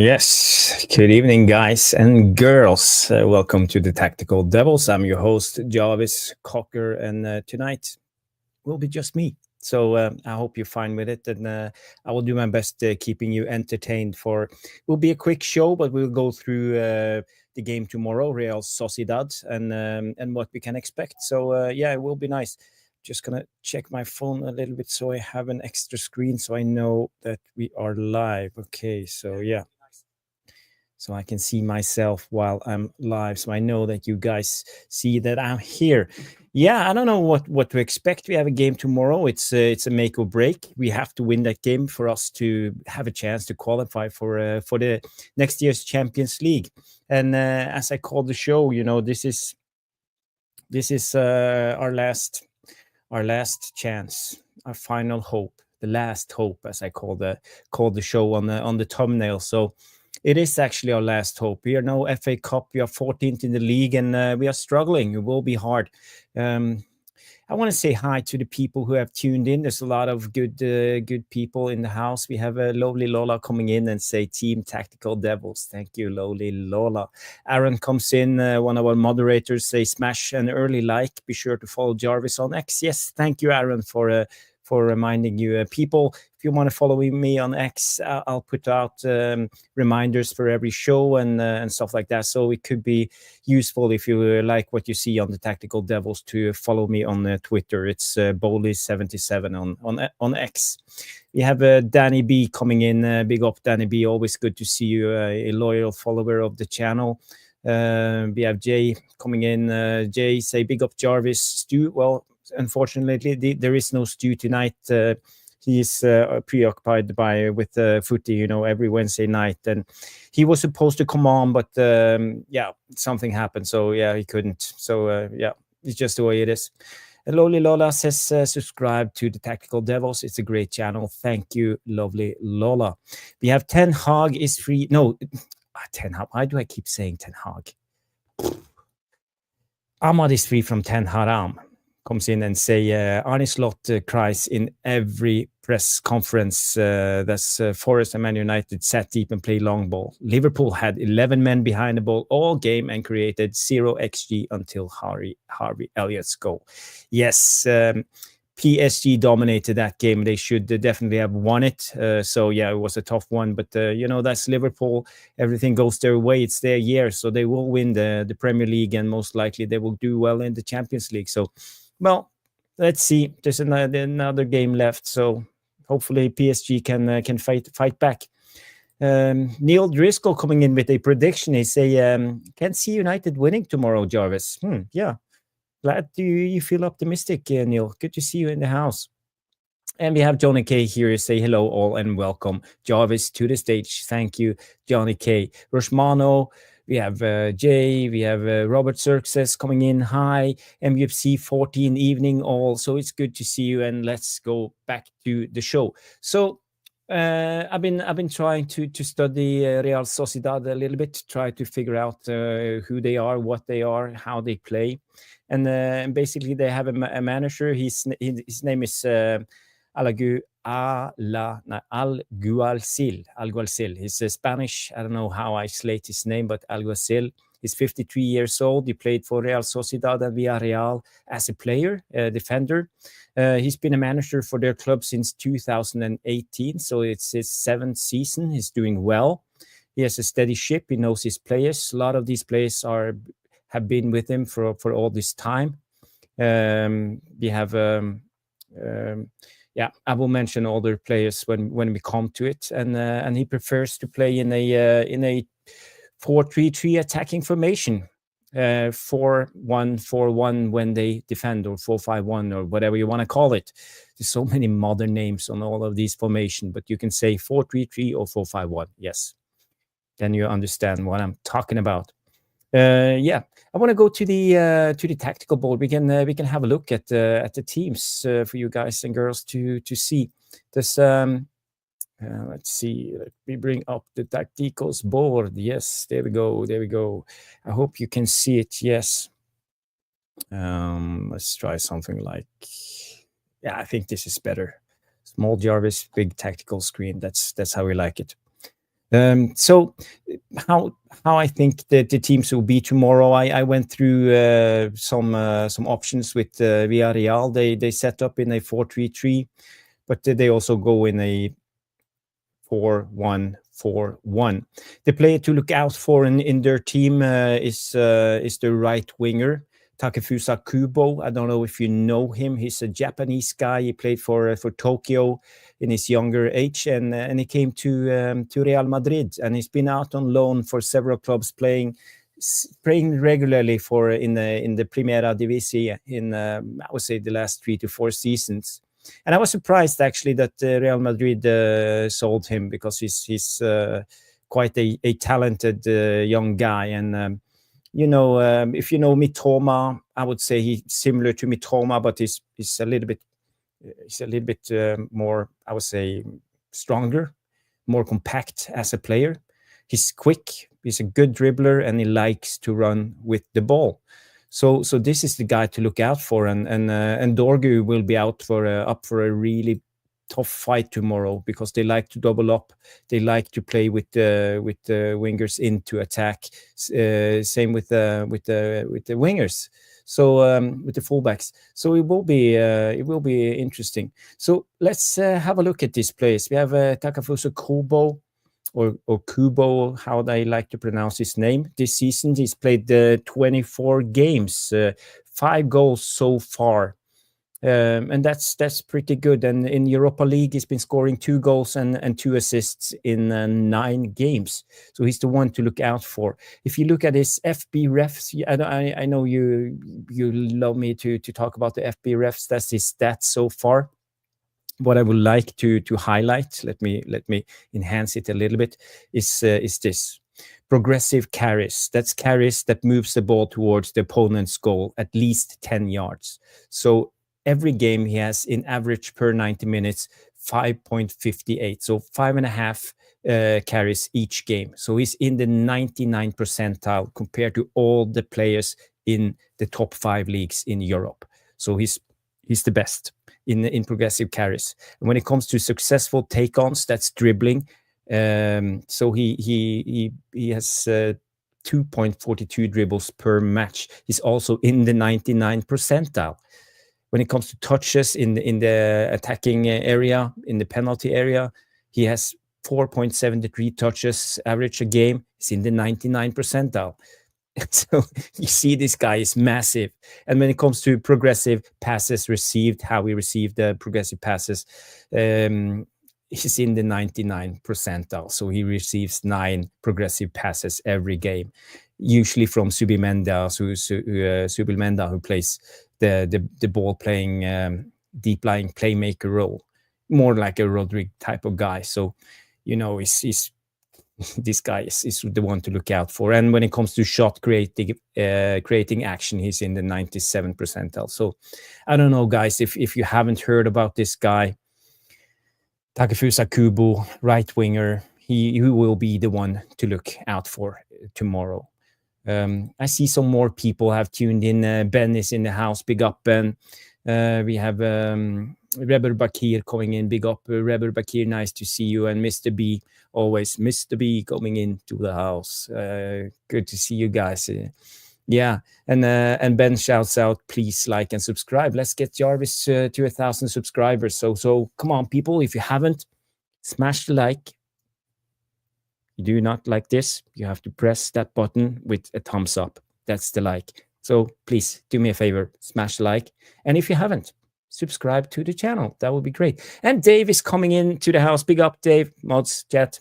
Yes, good evening, guys and girls. Welcome to the Tactical Devils. I'm your host, Jarvis Cocker, and tonight will be just me. So I hope you're fine with it, and I will do my best keeping you entertained. Will be a quick show, but we'll go through the game tomorrow, Real Sociedad, and what we can expect. So yeah, it will be nice. Just gonna check my phone a little bit so I have an extra screen so I know that we are live. Okay, so yeah. So I can see myself while I'm live, so I know that you guys see that I'm here. Yeah, I don't know what to expect. We have a game tomorrow. It's a make or break. We have to win that game for us to have a chance to qualify for the next year's Champions League. And as I called the show, this is our last chance, our final hope, the last hope, as I called the show on the thumbnail. So it is actually our last hope. We are no FA Cup. We are 14th in the league, and we are struggling. It will be hard. I want to say hi to the people who have tuned in. There's a lot of good people in the house. We have a lovely Lola coming in and say Team Tactical Devils. Thank you, lovely Lola. Aaron comes in, one of our moderators, say smash an early like. Be sure to follow Jarvis on X. Yes, thank you, Aaron, for reminding you. People, if you want to follow me on X, I'll put out reminders for every show and stuff like that. So it could be useful if you like what you see on the Tactical Devils to follow me on Twitter. It's Bowley77 on X. We have Danny B coming in. Big up, Danny B. Always good to see you, a loyal follower of the channel. We have Jay coming in. Jay, say big up Jarvis. Stu, well, unfortunately, there is no Stu tonight. He's preoccupied with footy, every Wednesday night. And he was supposed to come on, but something happened. So, yeah, he couldn't. So, it's just the way it is. Loli Lola says, subscribe to the Tactical Devils. It's a great channel. Thank you, lovely Lola. We have Ten Hag is free. No, Ten Hag. Why do I keep saying Ten Hag? Ahmad is free from Ten Haram. Comes in and say Arne Slot cries in every press conference. That's Forest and Man United sat deep and played long ball. Liverpool had 11 men behind the ball all game and created 0 XG until Harvey Elliott's goal. Yes, PSG dominated that game. They should definitely have won it. So, yeah, it was a tough one. But, that's Liverpool. Everything goes their way. It's their year. So they will win the Premier League, and most likely they will do well in the Champions League. So, well, let's see. There's another game left. So hopefully PSG can fight back. Neil Driscoll coming in with a prediction. He say, can see United winning tomorrow, Jarvis. Yeah. Glad you feel optimistic, Neil. Good to see you in the house. And we have Johnny K here. Say hello all and welcome Jarvis to the stage. Thank you, Johnny K. Roshmano. We have Jay. We have Robert Xerxes coming in. Hi, MUFC 14 evening all. So it's good to see you. And let's go back to the show. So I've been trying to study Real Sociedad a little bit, try to figure out who they are, what they are, how they play, and basically they have a manager. His name is Alguacil. He's Spanish. I don't know how I slate his name, but Alguacil. He's 53 years old. He played for Real Sociedad and Villarreal as a player, defender. He's been a manager for their club since 2018, so it's his 7th season. He's doing well. He has a steady ship. He knows his players. A lot of these players have been with him for all this time. We have I will mention all the players when we come to it. And he prefers to play in a 4-3-3 attacking formation, 4-1-4-1 when they defend, or 4-5-1, or whatever you want to call it. There's so many modern names on all of these formations, but you can say 4-3-3 or 4-5-1. Yes, then you understand what I'm talking about. I want to go to the tactical board. We can have a look at the teams for you guys and girls to see. This let's see. Let me bring up the tacticals board. Yes, there we go. I hope you can see it. Yes. Let's try something like. Yeah, I think this is better. Small Jarvis, big tactical screen. That's how we like it. So how I think that the teams will be tomorrow. I went through some options with Villarreal. They set up in a 4-3-3, but they also go in a 4-1-4-1. The player to look out for in their team is the right winger, Takefusa Kubo. I don't know if you know him. He's a Japanese guy. He played for Tokyo in his younger age, and he came to Real Madrid, and he's been out on loan for several clubs, playing regularly for in the Primera División in I would say the last 3 to 4 seasons. And I was surprised actually that Real Madrid sold him, because he's quite a talented young guy. And if you know Mitoma, I would say he's similar to Mitoma, but he's a little bit more, I would say, stronger, more compact as a player. He's quick, he's a good dribbler, and he likes to run with the ball. So this is the guy to look out for, and Dorgu will be up for a really tough fight tomorrow, because they like to double up. They like to play with the wingers into attack. Same with the wingers. So with the fullbacks. So it will be interesting. So let's have a look at this place. We have Takefusa Kubo, or Kubo, how they like to pronounce his name. This season, he's played 24 games, 5 goals so far. And that's pretty good. And in Europa League, he's been scoring 2 goals and 2 assists in 9 games. So he's the one to look out for. If you look at his FB refs, I know you love me to talk about the FB refs. That's his stats so far. What I would like to highlight, let me enhance it a little bit, is this progressive carries. That's carries that moves the ball towards the opponent's goal at least 10 yards. So every game he has, in average per 90 minutes, 5.58. So 5.5 carries each game. So he's in the 99 percentile compared to all the players in the top 5 leagues in Europe. So he's the best in progressive carries. And when it comes to successful take-ons, that's dribbling. So he has 2.42 dribbles per match. He's also in the 99 percentile. When it comes to touches in the attacking area, in the penalty area, he has 4.73 touches average a game. He's in the 99 percentile. So you see, this guy is massive. And when it comes to progressive passes received, how he received the progressive passes, he's in the 99 percentile. So he receives 9 progressive passes every game, usually from Subilmenda, who plays the ball playing, deep lying playmaker role, more like a Rodrigue type of guy. So he's this guy is the one to look out for. And when it comes to shot creating action, he's in the 97 percentile. So I don't know, guys, if you haven't heard about this guy, Takefusa Kubo, right winger, he will be the one to look out for tomorrow. I see some more people have tuned in. Ben is in the house. Big up, Ben. We have Reber Bakir coming in. Big up, Reber Bakir. Nice to see you. And Mr. B, always Mr. B coming into the house. Good to see you guys. Yeah, and Ben shouts out, please like and subscribe. Let's get Jarvis to 1,000 subscribers. So come on, people. If you haven't, smash the like. You do not like this, you have to press that button with a thumbs up. That's the like. So please do me a favor, smash the like. And if you haven't, subscribe to the channel. That would be great. And Dave is coming into the house. Big up, Dave. Mods, chat.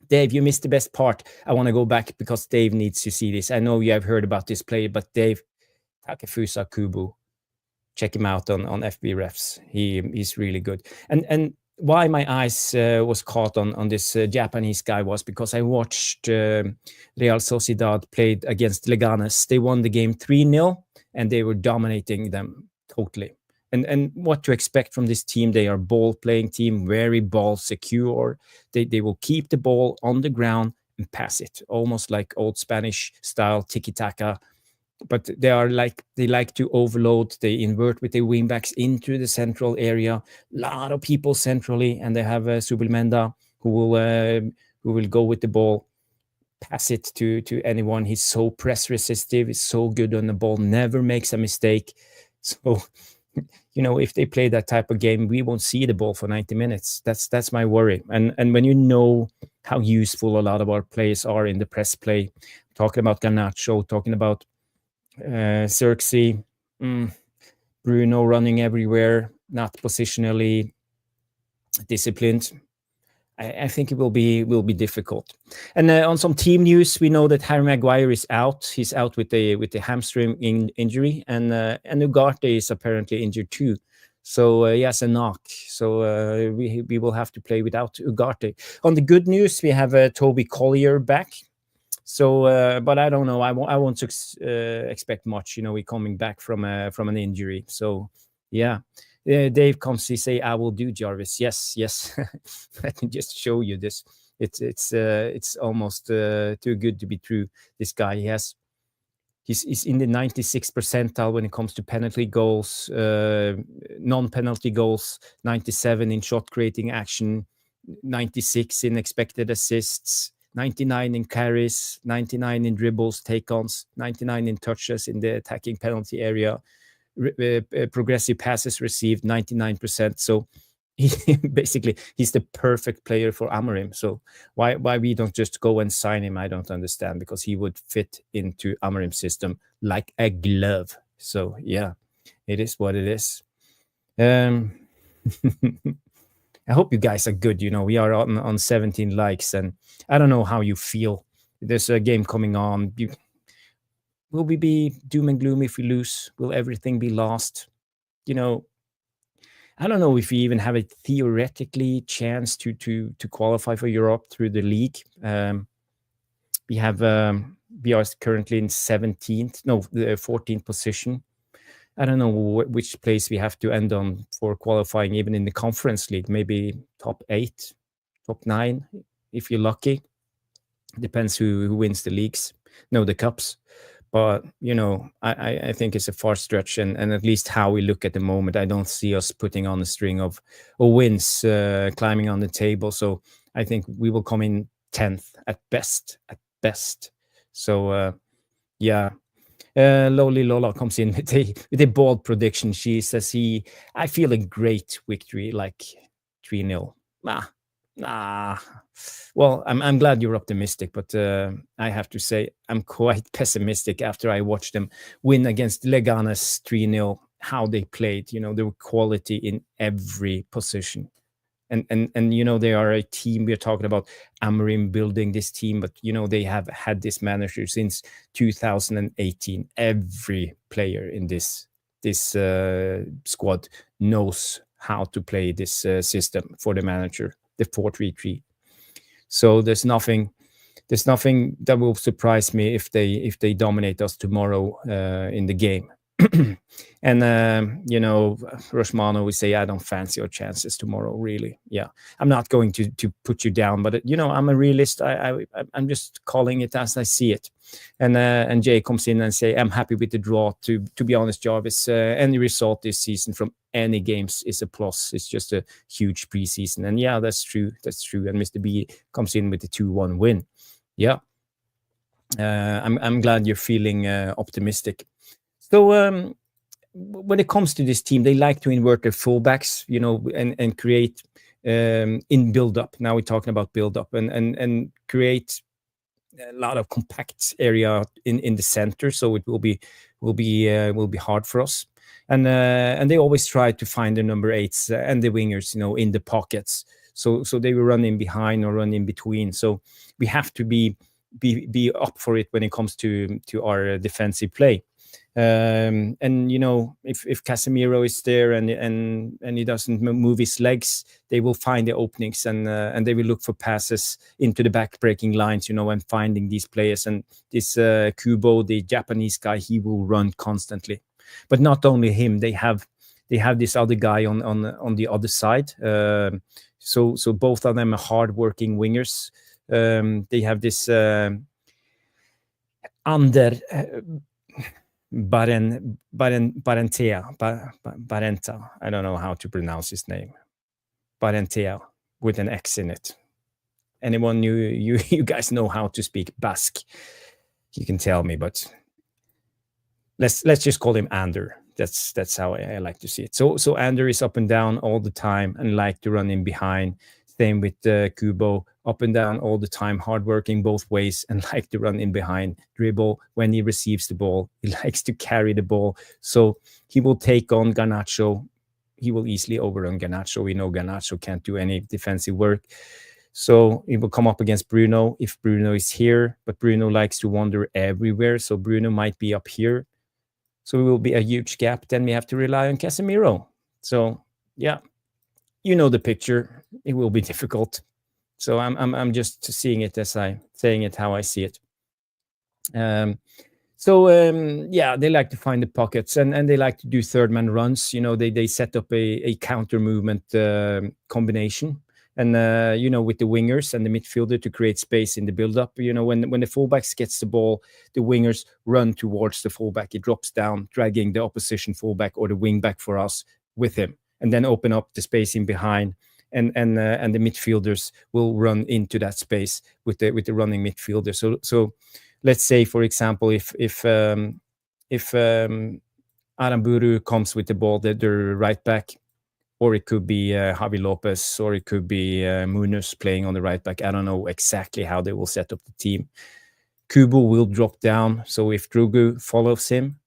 Dave, you missed the best part. I want to go back because Dave needs to see this. I know you have heard about this player, but Dave, Takefusa Kubo, check him out on FB Refs. He's really good. And why my eyes was caught on this Japanese guy was because I watched Real Sociedad played against Leganes. They won the game 3-0, and they were dominating them totally. And what to expect from this team? They are ball-playing team, very ball secure. They will keep the ball on the ground and pass it, almost like old Spanish style tiki-taka. But they like to overload. They invert with the wingbacks into the central area. A lot of people centrally, and they have Subilmenda who who will go with the ball, pass it to anyone. He's so press resistive. He's so good on the ball. Never makes a mistake. So, if they play that type of game, we won't see the ball for 90 minutes. That's my worry. And when you know how useful a lot of our players are in the press play, talking about Garnacho, talking about Xerxes, Bruno running everywhere, not positionally disciplined, I think it will be difficult. And on some team news, we know that Harry Maguire is out. He's out with the hamstring injury, and Ugarte is apparently injured too. So he has a knock. So we will have to play without Ugarte. On the good news, we have Toby Collier back. So, but I don't know. I won't expect much. We're coming back from an injury. So, yeah. Dave comes. He say, "I will do, Jarvis." Yes. Let me just show you this. It's almost too good to be true. This guy, he's in the 96th percentile when it comes to penalty goals, non-penalty goals, 97 in shot creating action, 96 in expected assists, 99 in carries, 99 in dribbles, take-ons, 99 in touches in the attacking penalty area, progressive passes received, 99%. So he's the perfect player for Amorim. So why we don't just go and sign him, I don't understand, because he would fit into Amorim's system like a glove. So yeah, it is what it is. I hope you guys are good. We are on 17 likes, and I don't know how you feel. There's a game coming on. Will we be doom and gloom if we lose? Will everything be lost? I don't know if we even have a theoretically chance to qualify for Europe through the league. We are currently in 14th position. I don't know which place we have to end on for qualifying, even in the Conference League. Maybe top 8, top 9, if you're lucky. Depends who wins the leagues. No, the cups. But, I think it's a far stretch. And at least how we look at the moment, I don't see us putting on a string of wins, climbing on the table. So I think we will come in 10th at best. So, yeah. Lowly Lola comes in with a bold prediction. She says I feel a great victory, like 3-0. Well, I'm glad you're optimistic, but I have to say I'm quite pessimistic after I watched them win against Leganes 3-0. How they played, there were quality in every position. And they are a team. We're talking about Amorim building this team, but they have had this manager since 2018. Every player in this squad knows how to play this system for the manager, the 4-3-3. So there's nothing that will surprise me if they dominate us tomorrow in the game. And Roshmano will say, I don't fancy your chances tomorrow, really. Yeah, I'm not going to put you down, but I'm a realist. I'm just calling it as I see it. And Jay comes in and say, I'm happy with the draw. To be honest, Jarvis, any result this season from any games is a plus. It's just a huge preseason. And yeah, that's true. And Mr. B comes in with the 2-1 win. Yeah. I'm glad you're feeling optimistic. So when it comes to this team, they like to invert their fullbacks, and create in build-up. Now we're talking about build-up and create a lot of compact area in the center. So it will be hard for us. And they always try to find the number 8s and the wingers, in the pockets. So they will run in behind or run in between. So we have to be up for it when it comes to our defensive play. And if Casemiro is there and he doesn't move his legs, they will find the openings and they will look for passes into the back-breaking lines, and finding these players. And this Kubo, the Japanese guy, he will run constantly. But not only him, they have this other guy on the other side. So both of them are hard-working wingers. They have this Barenta. I don't know how to pronounce his name. Barentea with an X in it. anyone you guys know how to speak Basque, you can tell me, but let's just call him Ander. That's how I like to see it. So Ander is up and down all the time and like to run in behind. Same with Kubo, up and down all the time, hardworking both ways, and like to run in behind, dribble when he receives the ball. He likes to carry the ball. So he will take on Garnacho. He will easily overrun Garnacho. We know Garnacho can't do any defensive work. So he will come up against Bruno if Bruno is here, but Bruno likes to wander everywhere. So Bruno might be up here. So it will be a huge gap. Then we have to rely on Casemiro. So yeah, you know the picture. It will be difficult. So I'm just saying it how I see it. Yeah, they like to find the pockets and they like to do third man runs. They set up a counter movement combination. And, with the wingers and the midfielder to create space in the build-up. When the fullbacks gets the ball, the wingers run towards the fullback. He drops down, dragging the opposition fullback or the wingback for us with him, and then open up the space in behind. And the midfielders will run into that space with the running midfielder. So let's say, for example, if Aramburu comes with the ball, the right back, or it could be Javi Lopez, or it could be Munoz playing on the right back. I don't know exactly how they will set up the team. Kubo will drop down. So if Drugu follows him,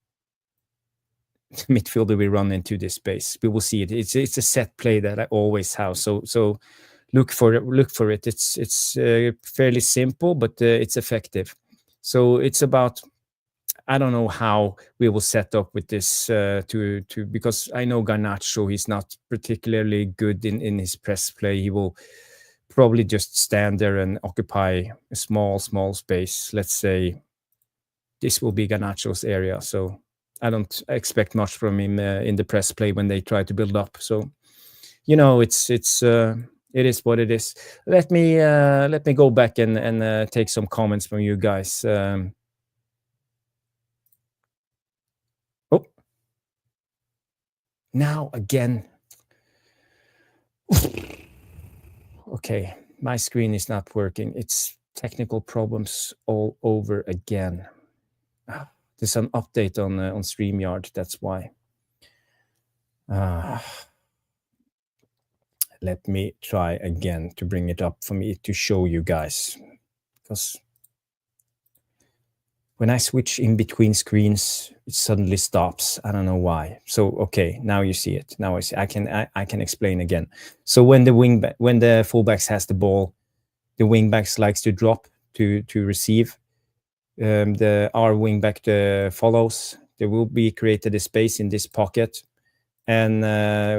the midfielder will run into this space. We will see it. It's a set play that I always have. So look for it. It's fairly simple, but it's effective. So it's about, I don't know how we will set up with this because I know Garnacho, he's not particularly good in his press play. He will probably just stand there and occupy a small space. Let's say this will be Garnacho's area. So I don't expect much from him in the press play when they try to build up. So, it is what it is. Let me go back and take some comments from you guys. Now again. Okay, my screen is not working. It's technical problems all over again. There's an update on StreamYard, that's why. Let me try again to bring it up for me to show you guys. Because when I switch in between screens, it suddenly stops. I don't know why. So okay, now you see it. Now I see. I can explain again. So when the fullbacks has the ball, the wingbacks likes to drop to receive. Our wingback follows. There will be created a space in this pocket, and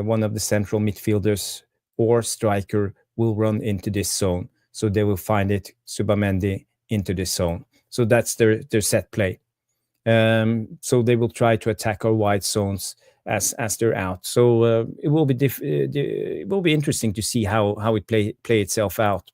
one of the central midfielders or striker will run into this zone. So they will find it, Subamendi, into this zone. So that's their set play. So they will try to attack our wide zones as they're out. So it will be interesting to see how it play itself out.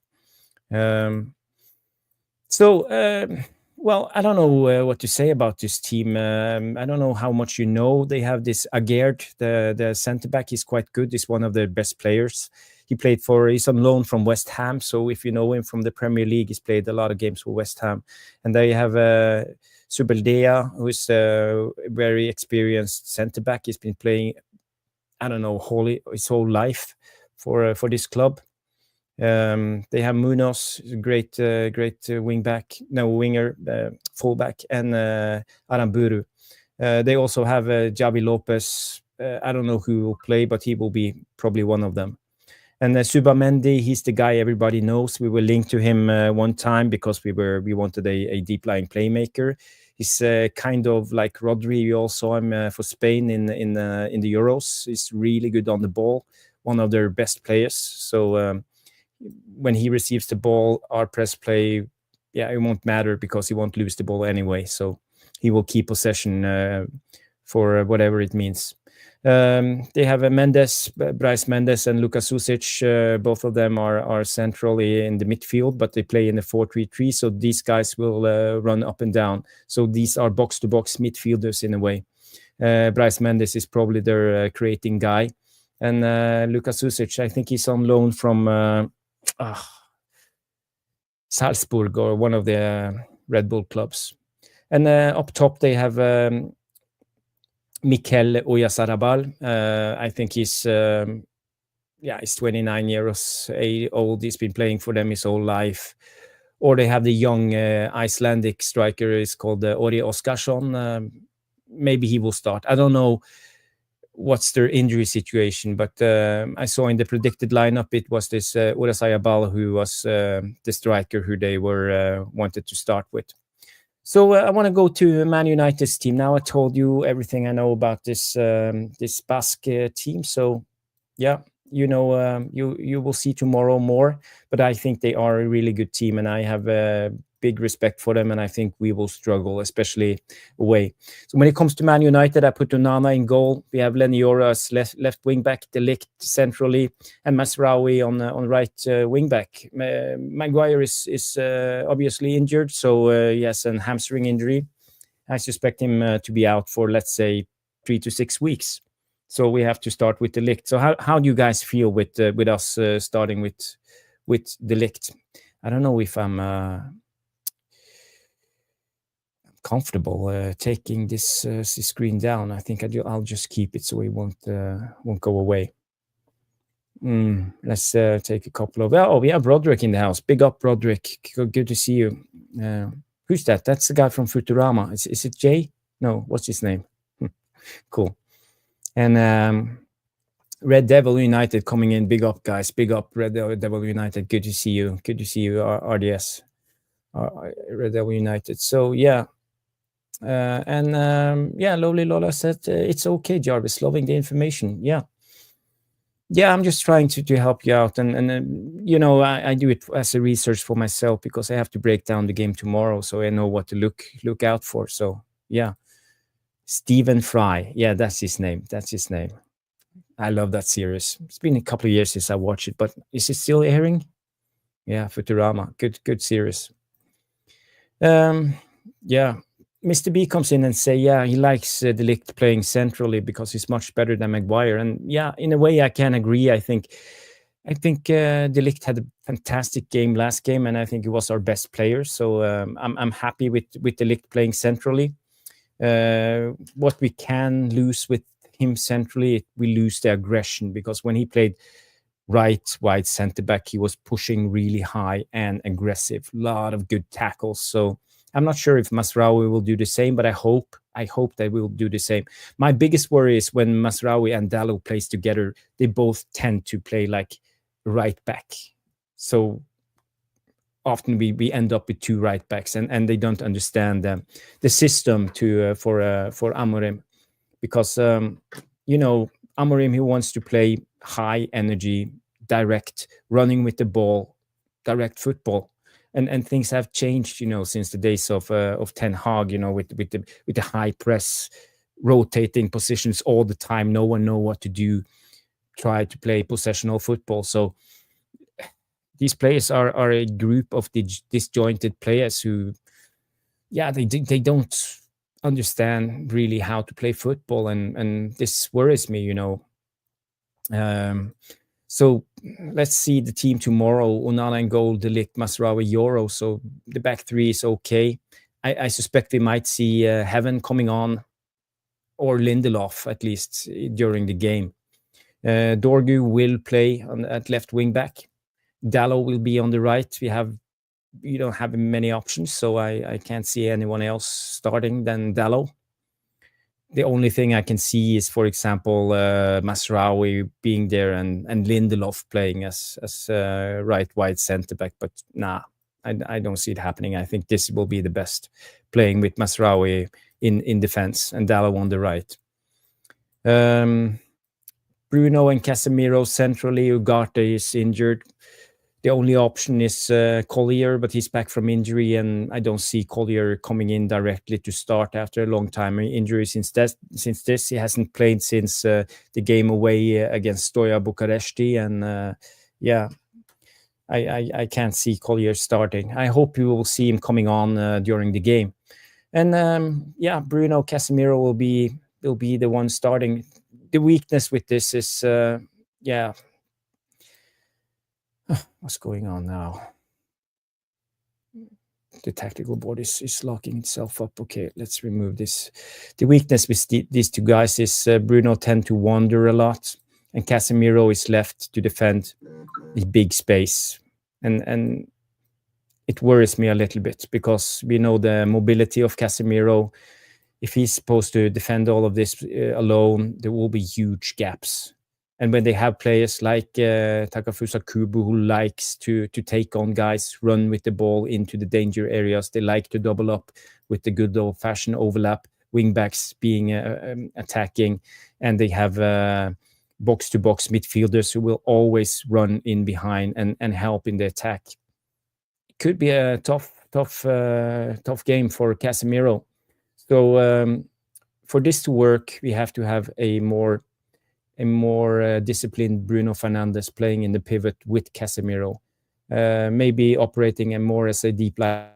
Well, I don't know what to say about this team. I don't know how much you know. They have this Agerd, the center back. He's quite good. He's one of their best players. He's on loan from West Ham. So if you know him from the Premier League, he's played a lot of games for West Ham. And they have Subeldea, who is a very experienced center back. He's been playing, I don't know, his whole life for this club. They have Munoz, great winger, fullback, and Aramburu. They also have Javi Lopez. I don't know who will play, but he will be probably one of them. And Subamendi, he's the guy everybody knows. We were linked to him one time because we wanted a deep lying playmaker. He's kind of like Rodri. You all saw him for Spain in the Euros. He's really good on the ball, one of their best players. So when he receives the ball, our press play, it won't matter because he won't lose the ball anyway. So he will keep possession for whatever it means. They have Bryce Mendes and Lucas Susic. Both of them are centrally in the midfield, but they play in the 4-3-3. So these guys will run up and down. So these are box-to-box midfielders in a way. Bryce Mendes is probably their creating guy. And Lucas Susic, I think he's on loan from Salzburg or one of the Red Bull clubs. And up top, they have Mikel Oyarzabal. I think he's 29 years old. He's been playing for them his whole life. Or they have the young Icelandic striker is called Ori Oskarsson. Maybe he will start. I don't know what's their injury situation, but I saw in the predicted lineup it was this Oyarzabal who was the striker who they were wanted to start with. So I want to go to Man United's team. Now I told you everything I know about this Basque team. So yeah, you will see tomorrow more. But I think they are a really good team, and I have big respect for them. And I think we will struggle, especially away. So when it comes to Man United, I put Onana in goal. We have Lenny Yoro as left wing back, De Ligt centrally, and Mazraoui on right wing back. Maguire is obviously injured, so he has a hamstring injury. I suspect him to be out for, let's say, 3 to 6 weeks. So we have to start with De Ligt. So how do you guys feel with us starting with De Ligt? I don't know if I'm comfortable taking this screen down. I think I'll just keep it so it won't go away. Let's take a couple of... Oh, we have Broderick in the house. Big up, Broderick. Good to see you. Who's that? That's the guy from Futurama. Is it Jay? No, what's his name? Cool. And Red Devil United coming in. Big up, guys. Big up, Red Devil United. Good to see you. Good to see you, RDS. Red Devil United. So, yeah. Lowly Lola said, it's okay, Jarvis. Loving the information. Yeah, I'm just trying to help you out. And I do it as a research for myself because I have to break down the game tomorrow. So I know what to look out for. So, yeah. Stephen Fry. Yeah, that's his name. I love that series. It's been a couple of years since I watched it, but is it still airing? Yeah, Futurama. Good series. Yeah. Mr. B comes in and say, yeah, he likes De Ligt playing centrally because he's much better than Maguire. And yeah, in a way, I can agree. I think De Ligt had a fantastic game last game, and I think he was our best player. So I'm happy with De Ligt playing centrally. What we can lose with him centrally, we lose the aggression, because when he played right wide center back, he was pushing really high and aggressive. A lot of good tackles. So I'm not sure if Mazraoui will do the same, but I hope they will do the same. My biggest worry is when Mazraoui and Dalot plays together, they both tend to play like right back. So often we end up with 2 right backs, and they don't understand the system for Amorim, because Amorim, he wants to play high energy, direct, running with the ball, direct football. And things have changed, since the days of Ten Hag, with the high press, rotating positions all the time. No one know what to do. Try to play possessional football. So these players are a group of disjointed players who, they don't understand really how to play football, and this worries me, So let's see the team tomorrow. Onana in goal, De Ligt, Mazraoui, Yoro. So the back 3 is okay. I suspect we might see Heaven coming on, or Lindelof at least during the game. Dorgu will play at left wing back. Dalot will be on the right. You don't have many options, so I can't see anyone else starting than Dalot. The only thing I can see is, for example, Mazraoui being there and Lindelof playing as right wide center back. But I don't see it happening. I think this will be the best, playing with Mazraoui in defense and Dalot on the right. Bruno and Casemiro centrally. Ugarte is injured. The only option is Collier, but he's back from injury, and I don't see Collier coming in directly to start after a long time injury. Since this, he hasn't played since the game away against Steaua Bucuresti, and I can't see Collier starting. I hope you will see him coming on during the game, and Bruno, Casemiro will be the one starting. The weakness with this is what's going on now? the tactical board is locking itself up. Okay, let's remove this. The weakness with these two guys is Bruno tend to wander a lot, and Casemiro is left to defend the big space. And it worries me a little bit because we know the mobility of Casemiro. If he's supposed to defend all of this alone, there will be huge gaps. And when they have players like Takafusa Kubo, who likes to take on guys, run with the ball into the danger areas, they like to double up with the good old-fashioned overlap, wingbacks being attacking, and they have box-to-box midfielders who will always run in behind and help in the attack. It could be a tough game for Casemiro. So for this to work, we have to have a more disciplined Bruno Fernandes playing in the pivot with Casemiro, maybe operating more as a deep line.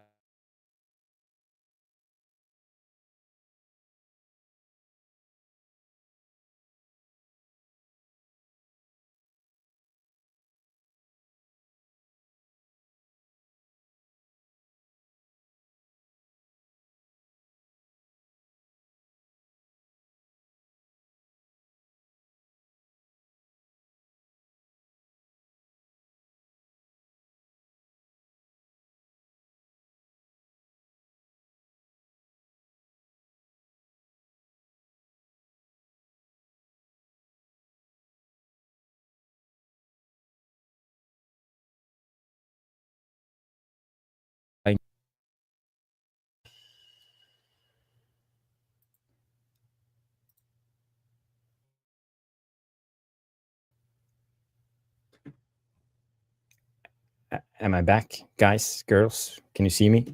Am I back, guys, girls? Can you see me?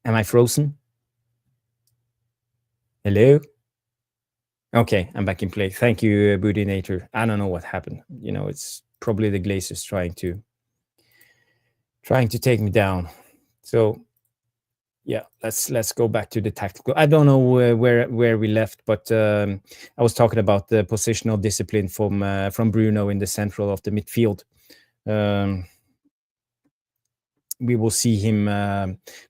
Am I frozen? Hello? Okay, I'm back in play. Thank you, Budinator. I don't know what happened. It's probably the Glazers trying to take me down. So yeah, let's go back to the tactical. I don't know where we left, but I was talking about the positional discipline from Bruno in the central of the midfield. We will see him.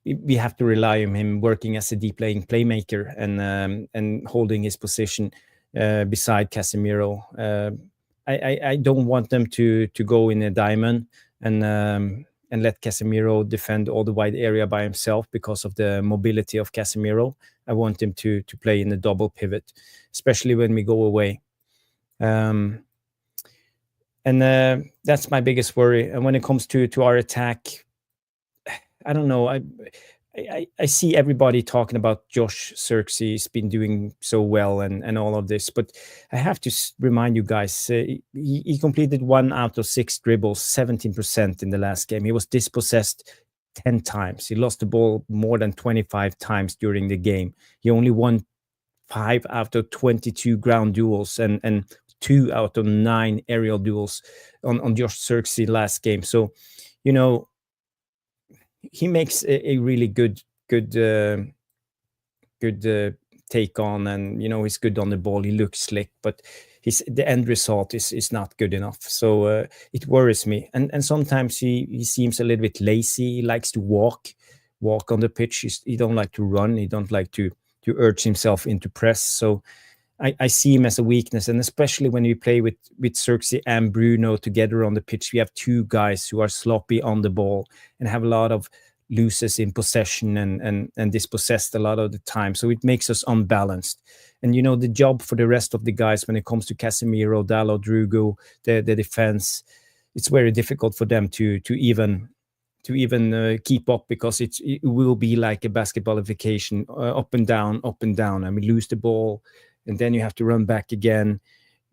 We have to rely on him working as a deep playing playmaker and holding his position beside Casemiro. I don't want them to go in a diamond and let Casemiro defend all the wide area by himself because of the mobility of Casemiro. I want him to play in a double pivot, especially when we go away. And that's my biggest worry. And when it comes to our attack, I don't know. I see everybody talking about Josh Xerxes been doing so well and all of this, but I have to remind you guys, he completed 1 out of 6 dribbles, 17% in the last game. He was dispossessed 10 times. He lost the ball more than 25 times during the game. He only won 5 out of 22 ground duels and 2 out of 9 aerial duels on Josh Xerxes last game. So, he makes a really good take on, and he's good on the ball. He looks slick, but the end result is not good enough. So it worries me. And sometimes he seems a little bit lazy. He likes to walk on the pitch. He don't like to run. He don't like to urge himself into press. So I see him as a weakness, and especially when you play with Xerxes and Bruno together on the pitch, we have 2 guys who are sloppy on the ball and have a lot of loses in possession and dispossessed a lot of the time. So it makes us unbalanced. And the job for the rest of the guys when it comes to Casemiro, Dalot, Drugo, the defense, it's very difficult for them to even keep up, because it will be like a basketballification, up and down, and we lose the ball. And then you have to run back again.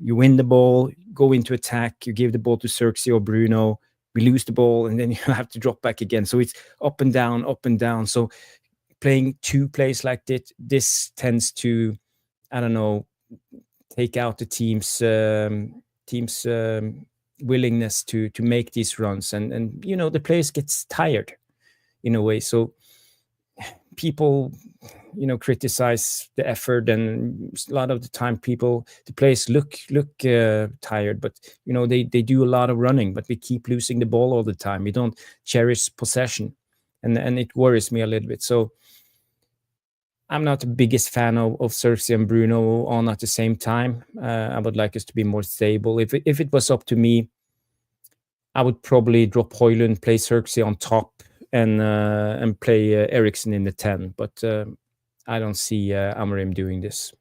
You win the ball, go into attack, you give the ball to Xerxes or Bruno, we lose the ball, and then you have to drop back again. So it's up and down. So playing 2 plays like this tends to, I don't know, take out the team's willingness to make these runs. And the players gets tired in a way. So people criticize the effort, and a lot of the time the players look tired, but they do a lot of running, but we keep losing the ball all the time. We don't cherish possession. and it worries me a little bit. So I'm not the biggest fan of Xerxes and Bruno on at the same time. I would like us to be more stable. If it was up to me, I would probably drop Højlund, play Xerxes on top, and play Eriksen in the 10. But I don't see Amorim doing this.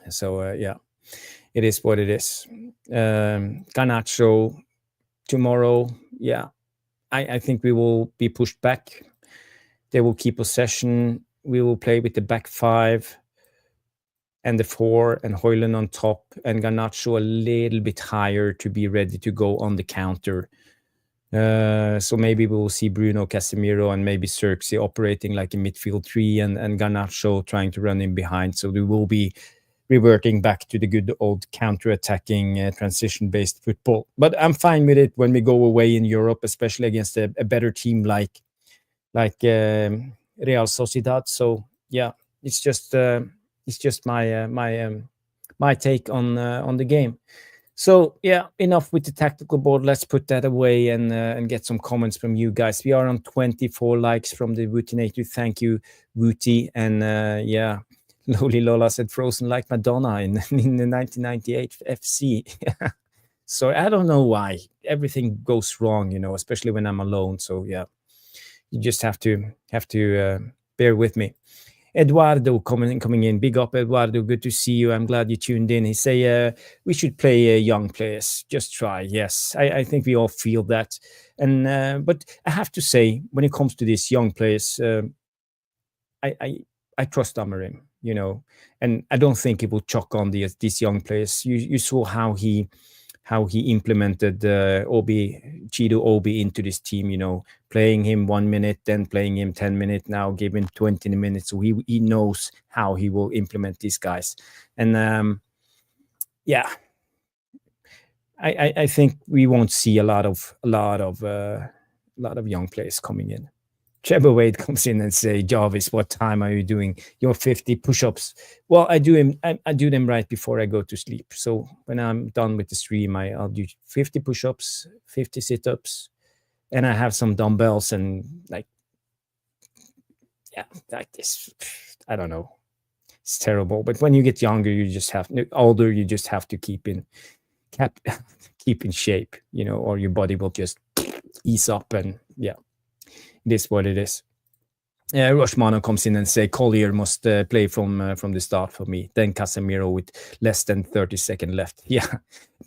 So yeah, it is what it is. Garnacho tomorrow, yeah, I think we will be pushed back. They will keep possession. We will play with the back 5 and the 4 and Højlund on top and Garnacho a little bit higher to be ready to go on the counter. So maybe we will see Bruno, Casemiro, and maybe Xerxes operating like a midfield 3 and Garnacho trying to run in behind. So we will be reverting back to the good old counter-attacking transition-based football. But I'm fine with it when we go away in Europe, especially against a better team like Real Sociedad. So yeah, it's just my take on the game. So yeah, enough with the tactical board. Let's put that away and get some comments from you guys. We are on 24 likes from the Wootinator. Thank you, Wooty. And yeah, Loli Lola said frozen like Madonna in the 1998 FC. So I don't know why everything goes wrong, especially when I'm alone. So yeah, you just have to bear with me. Eduardo coming in. Big up, Eduardo. Good to see you. I'm glad you tuned in. He say we should play young players. Just try. Yes, I think we all feel that. And but I have to say, when it comes to these young players, I trust Amorim, and I don't think he will chuck on these young players. You saw how he implemented Chido Obi into this team, playing him 1 minute, then playing him 10 minutes, now give him 20 minutes. So he knows how he will implement these guys. And yeah, I think we won't see a lot of young players coming in. Trevor Wade comes in and say, Jarvis, what time are you doing your 50 push-ups? Well, I do them right before I go to sleep. So when I'm done with the stream, I'll do 50 push-ups, 50 sit-ups, and I have some dumbbells and like this. I don't know. It's terrible. But when you get younger, you just have to keep in shape, or your body will just ease up and yeah. It is what it is. Roshmano comes in and say Collier must play from the start for me. Then Casemiro with less than 30 seconds left. Yeah,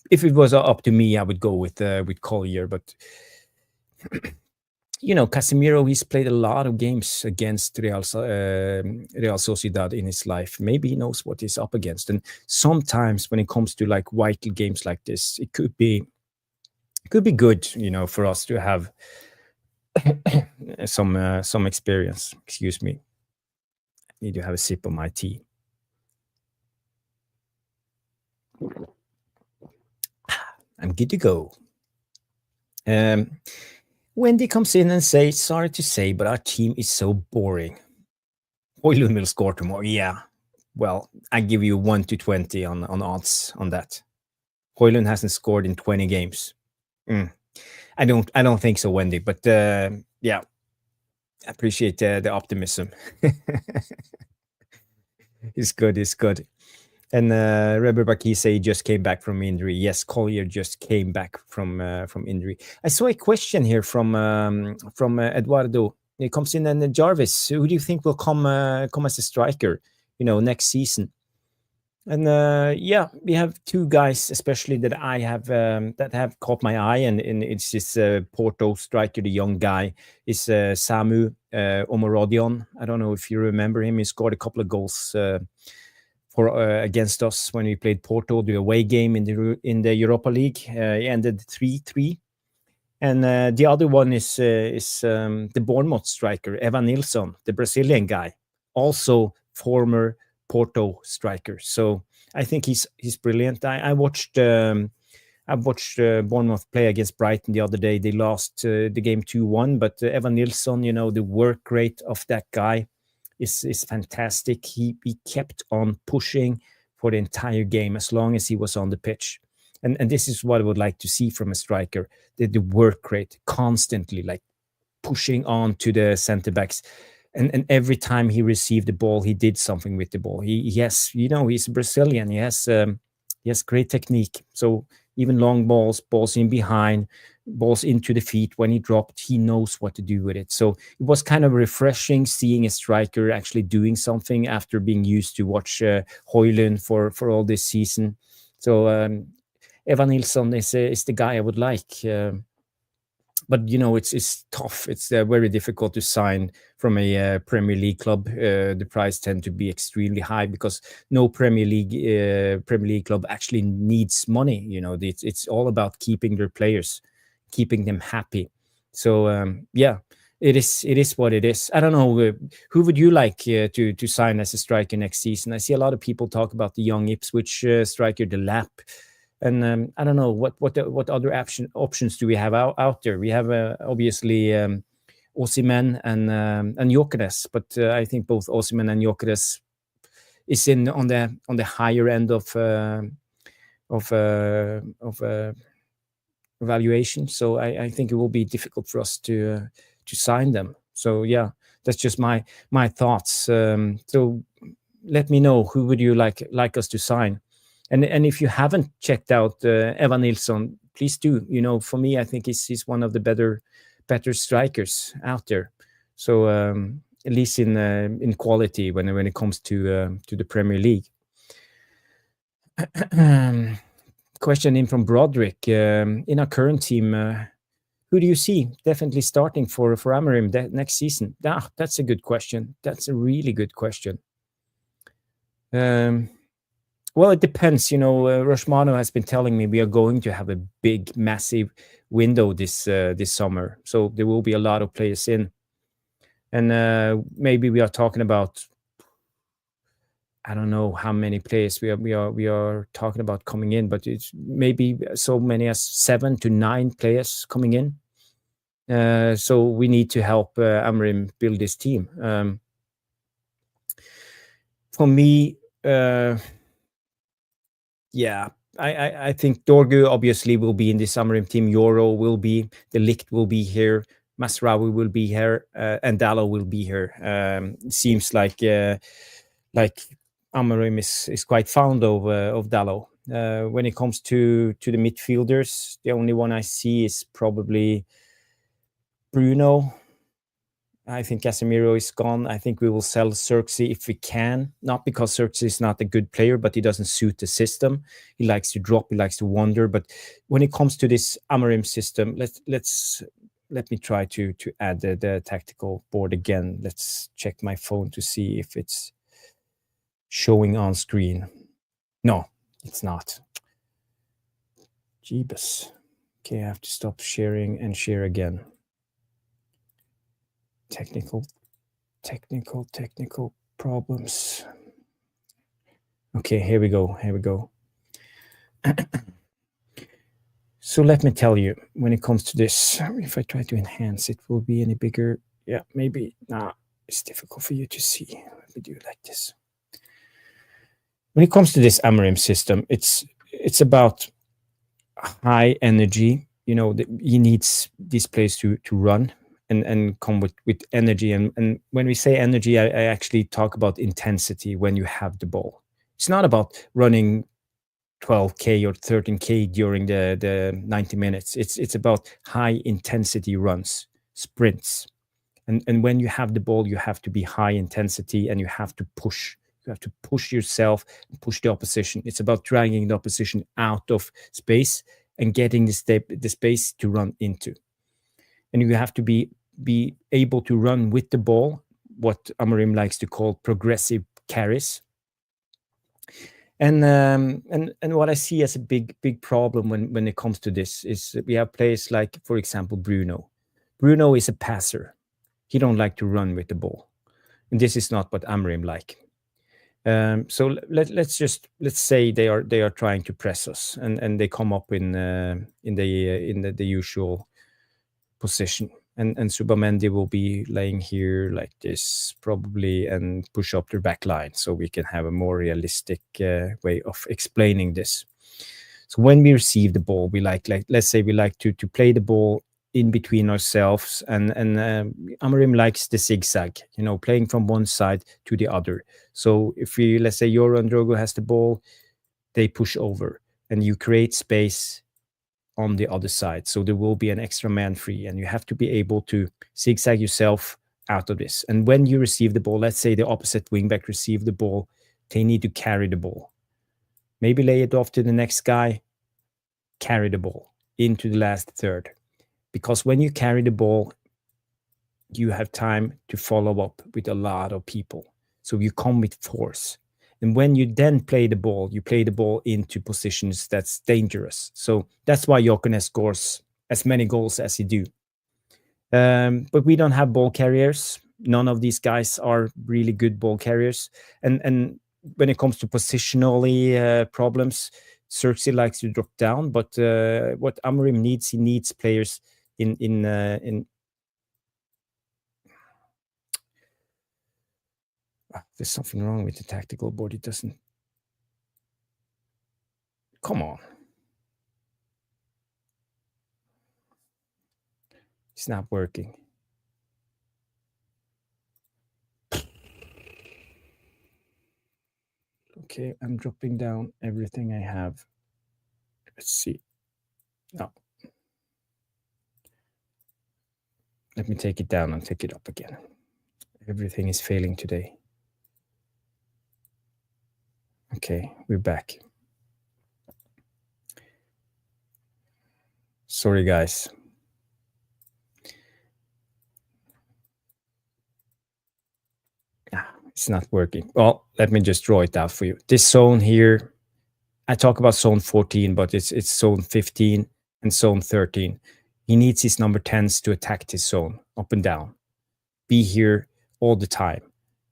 if it was up to me, I would go with Collier. But Casemiro, he's played a lot of games against Real Sociedad in his life. Maybe he knows what he's up against. And sometimes when it comes to like vital games like this, it could be good, for us to have some experience. Excuse me. I need to have a sip of my tea. I'm good to go. Wendy comes in and says, sorry to say, but our team is so boring. Højlund will score tomorrow. Yeah. Well, I give you 1 to 20 on odds on that. Højlund hasn't scored in 20 games. I don't think so, Wendy, but yeah, I appreciate the optimism. It's good. And Rebel Bakise just came back from injury. Yes, Collier just came back from injury. I saw a question here from Eduardo. It comes in, and Jarvis, who do you think will come as a striker, next season? And yeah, we have 2 guys, especially that I have that have caught my eye, and it's this Porto striker, the young guy, is Samu Omorodion. I don't know if you remember him. He scored a couple of goals against us when we played Porto, the away game in the Europa League. He ended 3-3. And the other one is the Bournemouth striker, Evan Nilsson, the Brazilian guy, also former Porto striker. So I think he's brilliant. I watched Bournemouth play against Brighton the other day. They lost the game 2-1, but Evan Nilsson, the work rate of that guy is fantastic. He kept on pushing for the entire game as long as he was on the pitch. And this is what I would like to see from a striker, the work rate constantly, like pushing on to the center backs. And every time he received the ball, he did something with the ball. Yes, he's Brazilian. He has great technique. So even long balls in behind, balls into the feet, when he dropped, he knows what to do with it. So it was kind of refreshing seeing a striker actually doing something after being used to watch Højlund for all this season. So Evan Nilsson is the guy I would like. But it's tough. It's very difficult to sign from a Premier League club. The price tend to be extremely high because no Premier League club actually needs money. It's all about keeping their players, keeping them happy. So it is what it is. I don't know. Who would you like to sign as a striker next season? I see a lot of people talk about the young Ipswich striker, the Lap. And I don't know what other options do we have out there. We have obviously Osimhen and Gyökeres, but I think both Osimhen and Gyökeres is on the higher end of valuation. So I think it will be difficult for us to sign them. So yeah, that's just my thoughts. So let me know, who would you like us to sign? And if you haven't checked out Evan Nilsson, please do. For me, I think he's one of the better strikers out there. So at least in quality when it comes to the Premier League. Question in from Broderick. In our current team, who do you see definitely starting for Amorim next season? That's a good question. That's a really good question. Well, it depends. Roshmano has been telling me we are going to have a big, massive window this summer. So there will be a lot of players in. And maybe we are talking about, I don't know how many players we are talking about coming in, but it's maybe so many as 7 to 9 players coming in. So we need to help Amorim build this team. For me, yeah, I think Dorgu obviously will be in the Amorim team. Yoro will be, De Ligt will be here, Masraoui will be here, and Dalot will be here. Seems like Amorim is quite fond of Dalot. When it comes to the midfielders, the only one I see is probably Bruno. I think Casemiro is gone. I think we will sell Xerxes if we can. Not because Xerxes is not a good player, but he doesn't suit the system. He likes to drop. He likes to wander. But when it comes to this Amorim system, let me try to add the tactical board again. Let's check my phone to see if it's showing on screen. No, it's not. Jeebus. Okay, I have to stop sharing and share again. Technical problems. Okay, here we go. So let me tell you, when it comes to this, if I try to enhance it, will be any bigger? Yeah, maybe. Nah, it's difficult for you to see. Let me do it like this. When it comes to this Amorim system, it's about high energy. He needs these players to run and come with energy. And when we say energy, I actually talk about intensity when you have the ball. It's not about running 12K or 13K during the 90 minutes. It's about high intensity runs, sprints. And when you have the ball, you have to be high intensity and you have to push. You have to push yourself and push the opposition. It's about dragging the opposition out of space and getting the space to run into. And you have to be able to run with the ball, what Amorim likes to call progressive carries. And what I see as a big problem when it comes to this is we have players like, for example, Bruno. Bruno is a passer. He don't like to run with the ball, and this is not what Amorim like. So let's say they are trying to press us, and they come up in the usual position, and Subamendi will be laying here like this probably, and push up their back line, so we can have a more realistic way of explaining this. So when we receive the ball, we like let's say we like to play the ball in between ourselves, and Amorim likes the zigzag, playing from one side to the other. So if let's say Yoro and Drogo has the ball, they push over, and you create space on the other side. So there will be an extra man free, and you have to be able to zigzag yourself out of this. And when you receive the ball, let's say the opposite wingback receive the ball, they need to carry the ball. Maybe lay it off to the next guy, carry the ball into the last third. Because when you carry the ball, you have time to follow up with a lot of people. So you come with force. And when you then play the ball, you play the ball into positions that's dangerous. So that's why Jokinen scores as many goals as he do. But we don't have ball carriers. None of these guys are really good ball carriers. And when it comes to positionally problems, Xerxes likes to drop down. But what Amorim needs, he needs players in there's something wrong with the tactical board. It doesn't. Come on. It's not working. Okay, I'm dropping down everything I have. Let's see. No. Let me take it down and take it up again. Everything is failing today. Okay, we're back. Sorry, guys. It's not working. Well, let me just draw it out for you. This zone here, I talk about zone 14, but it's zone 15 and zone 13. He needs his number 10s to attack this zone up and down. Be here all the time.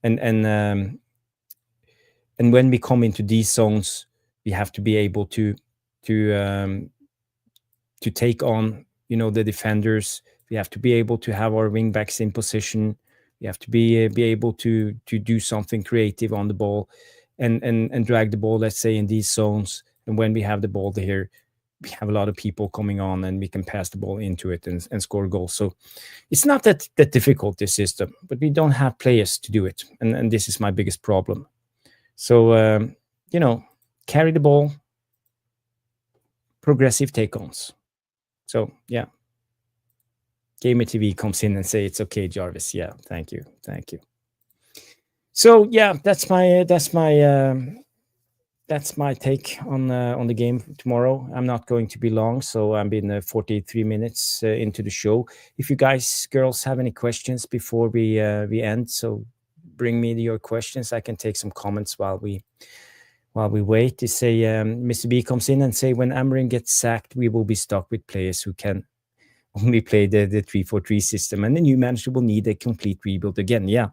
And when we come into these zones, we have to be able to take on, the defenders. We have to be able to have our wingbacks in position. We have to be able to do something creative on the ball and drag the ball, let's say, in these zones. And when we have the ball here, we have a lot of people coming on, and we can pass the ball into it and score goals. So it's not that difficult, this system, but we don't have players to do it. And this is my biggest problem. So, carry the ball, progressive take-ons. So, yeah. Gamer TV comes in and say, it's okay, Jarvis. Yeah, thank you. So, yeah, that's my take on the game tomorrow. I'm not going to be long, so I'm been 43 minutes into the show. If you guys, girls, have any questions before we end, so bring me your questions. I can take some comments while we wait. They say Mr. B comes in and say, when Amorim gets sacked, we will be stuck with players who can only play the 3-4-3 system, and the new manager will need a complete rebuild again. Yeah.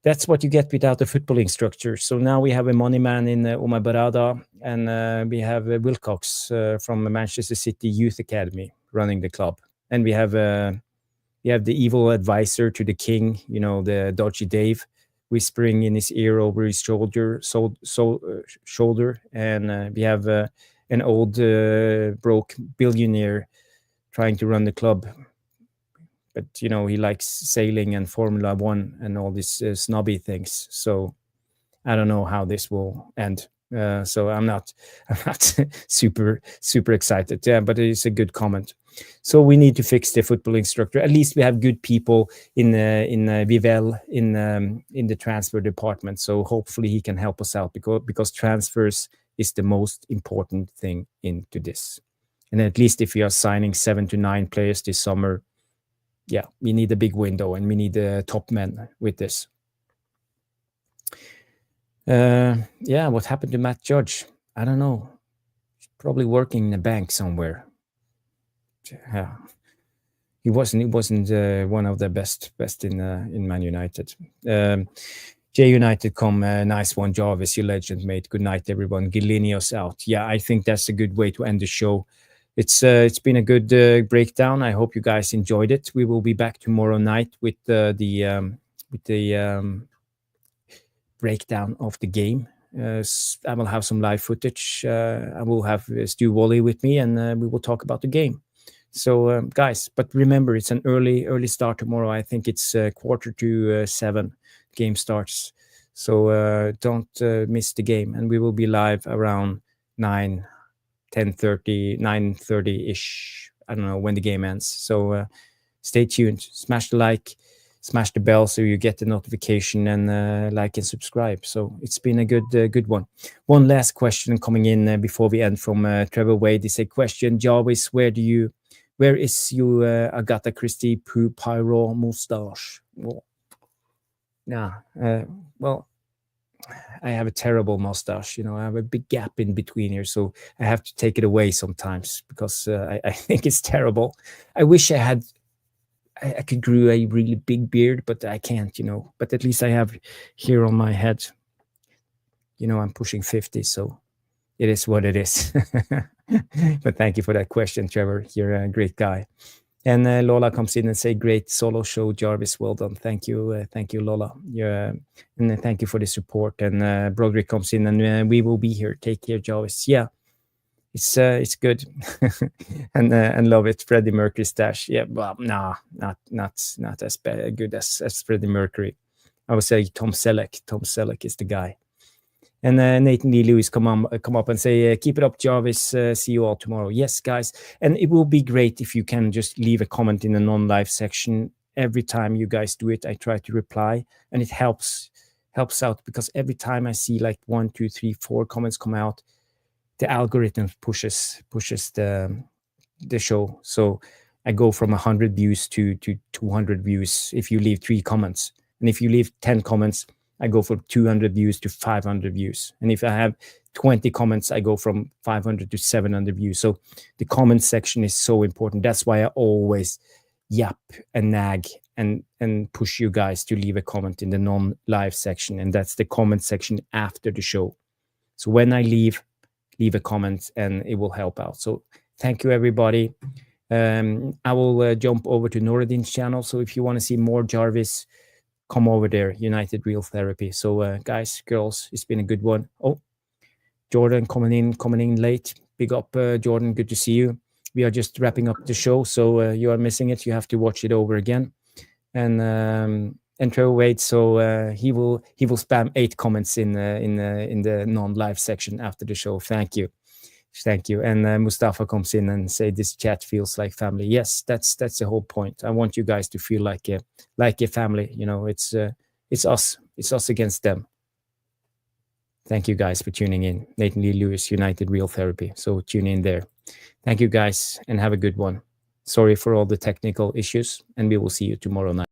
That's what you get without the footballing structure. So now we have a money man in Omar Barada, and we have Wilcox from Manchester City Youth Academy running the club. And we have the evil advisor to the king, the dodgy Dave, whispering in his ear over his shoulder. And we have an old broke billionaire trying to run the club. But, he likes sailing and Formula One and all these snobby things. So I don't know how this will end. So I'm not super excited. Yeah, but it's a good comment. So we need to fix the footballing structure. At least we have good people in Vivel in the transfer department. So hopefully he can help us out because transfers is the most important thing into this. And at least if we are signing 7 to 9 players this summer, yeah, we need a big window and we need the top men with this. Yeah, what happened to Matt Judge? I don't know. He's probably working in a bank somewhere. Yeah, he wasn't one of the best in Man United. J United come, nice one, Jarvis, you legend, mate. Good night, everyone. Gilinios out. Yeah, I think that's a good way to end the show. It's been a good breakdown. I hope you guys enjoyed it. We will be back tomorrow night with the breakdown of the game. I will have some live footage. I will have Stu Wally with me, and we will talk about the game. So guys, but remember, it's an early start tomorrow. I think it's 6:45 game starts. So don't miss the game, and we will be live around 10:30, 9:30-ish. I don't know when the game ends. So stay tuned. Smash the like, smash the bell so you get the notification, and like and subscribe. So it's been a good one. One last question coming in before we end from Trevor Wade. They say, question, Jarvis, where is your Agatha Christie Pyro mustache? Well, well, I have a terrible mustache. I have a big gap in between here, so I have to take it away sometimes because I think it's terrible. I wish I could grow a really big beard, but I can't, But at least I have here on my head, I'm pushing 50, so it is what it is. But thank you for that question, Trevor. You're a great guy. And Lola comes in and say, great solo show, Jarvis. Well done. Thank you, Lola. And thank you for the support. And Broderick comes in, and we will be here. Take care, Jarvis. Yeah, it's good. and love it. Freddie Mercury stash. Yeah, well, not as good as Freddie Mercury. I would say Tom Selleck. Tom Selleck is the guy. And Nathan Lee Lewis come up and say, keep it up, Jarvis. See you all tomorrow. Yes, guys. And it will be great if you can just leave a comment in the non-live section. Every time you guys do it, I try to reply, and it helps out, because every time I see like 1, 2, 3, 4 comments come out, the algorithm pushes the show. So I go from 100 views to 200 views if you leave 3 comments. And if you leave 10 comments, I go from 200 views to 500 views. And if I have 20 comments, I go from 500 to 700 views. So the comment section is so important. That's why I always yap and nag and push you guys to leave a comment in the non-live section. And that's the comment section after the show. So when I leave a comment, and it will help out. So thank you, everybody. I will jump over to Noradin's channel. So if you want to see more Jarvis, come over there, United Real Therapy. So guys, girls, it's been a good one. Oh, Jordan coming in late. Big up, Jordan. Good to see you. We are just wrapping up the show, so you are missing it. You have to watch it over again. And Trevor Wade, so he will spam 8 comments in the non-live section after the show. Thank you. And Mustafa comes in and say, this chat feels like family. Yes, that's the whole point. I want you guys to feel like a family. It's us against them. Thank you guys for tuning in. Nathan Lee Lewis, United Real Therapy. So tune in there. Thank you guys, and have a good one. Sorry for all the technical issues, and we will see you tomorrow night.